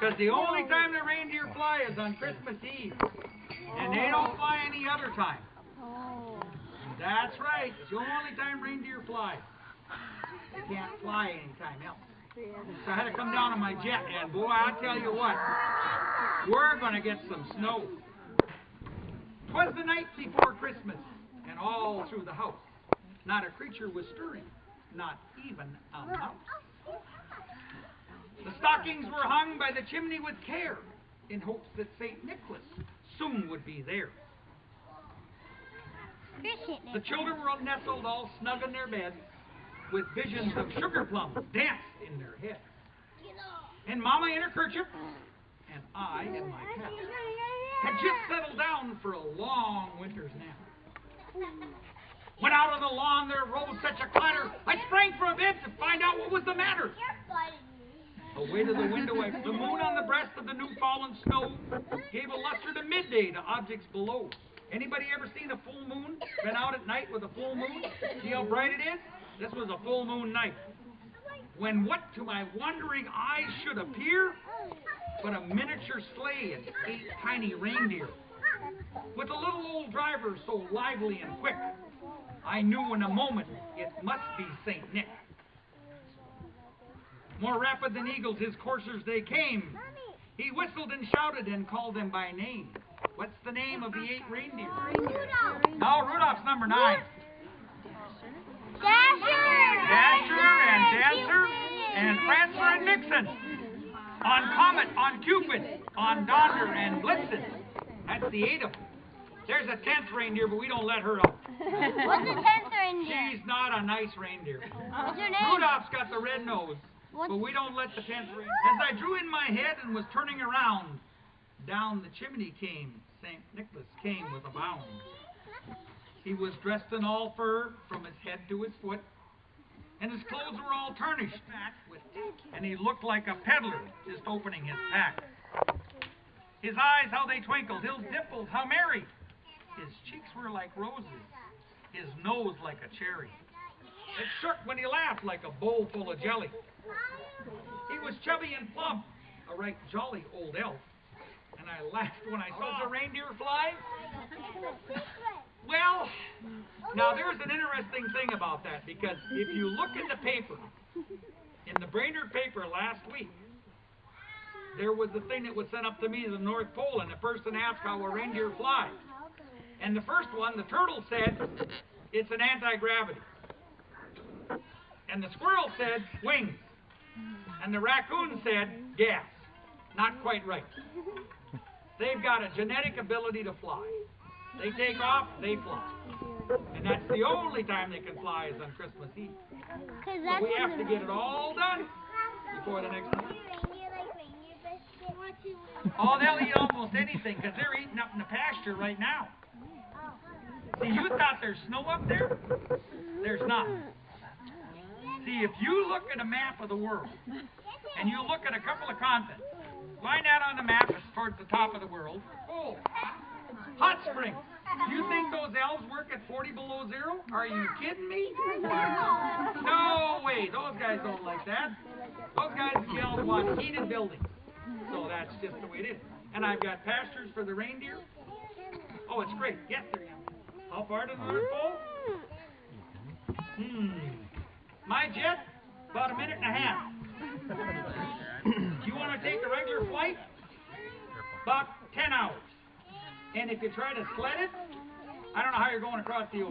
Because the only time the reindeer fly is on Christmas Eve. And they don't fly any other time. That's right. It's the only time reindeer fly. They can't fly anytime else. So I had to come down on my jet, and boy, I tell you what, we're going to get some snow. 'Twas the night before Christmas, and all through the house, not a creature was stirring, not even a mouse. The stockings were hung by the chimney with care, in hopes that St. Nicholas soon would be there. The children were nestled all snug in their beds, with visions of sugar plums dance in their heads. And Mama in her kerchief, and I in my cap, had just settled down for a long winter's nap. When out on the lawn there rose such a clatter, I sprang from bed to find out what was the matter. Away to the window, the moon on the breast of the new fallen snow gave a luster to midday to objects below. Anybody ever seen a full moon? Been out at night with a full moon? See how bright it is? This was a full moon night. When what to my wondering eyes should appear but a miniature sleigh and 8 tiny reindeer, with a little old driver so lively and quick, I knew in a moment it must be St. Nick. More rapid than eagles his coursers they came. He whistled and shouted and called them by name. What's the name of the 8 reindeer? Rudolph. No, Rudolph's number 9. Dasher and Dancer and Prancer and Vixen. On Comet, on Cupid, on Donder and Blitzen. That's the 8 of them. There's a 10th reindeer, but we don't let her out. What's the 10th reindeer? She's not a nice reindeer. What's her name? Rudolph's got the red nose, but we don't let the 10th reindeer. As I drew in my head and was turning around, down the chimney came St. Nicholas came with a bound. He was dressed in all fur from his head to his foot, and his clothes were all tarnished, and he looked like a peddler just opening his pack. His eyes, how they twinkled, his dimples, how merry. His cheeks were like roses, his nose like a cherry. It shook when he laughed like a bowl full of jelly. He was chubby and plump, a right jolly old elf. And I laughed when I saw the reindeer fly. Well, now there's an interesting thing about that, because if you look in the paper, in the Brainerd paper last week, there was the thing that was sent up to me to the North Pole, and the person asked how a reindeer flies. And the first one, the turtle said, it's an anti-gravity. And the squirrel said, wings. And the raccoon said, gas. Not quite right. They've got a genetic ability to fly. They take off, they fly. And that's the only time they can fly is on Christmas Eve. So we have to get it all done before the next one. Oh, they'll eat almost anything, because they're eating up in the pasture right now. See, you thought there's snow up there? There's not. See, if you look at a map of the world, and you look at a couple of continents, line out on the map is towards the top of the world. Oh, hot springs. Do you think those elves work at 40 below zero? Are you kidding me? No way. Those guys don't like that. Those guys and gals want heated buildings. So that's just the way it is. And I've got pastures for the reindeer. Oh, it's great. Yes, there you are. How far to the North Pole? My jet, about a minute and a half. Do you want to take a regular flight? About 10 hours. And if you try to sled it, I don't know how you're going across the ocean.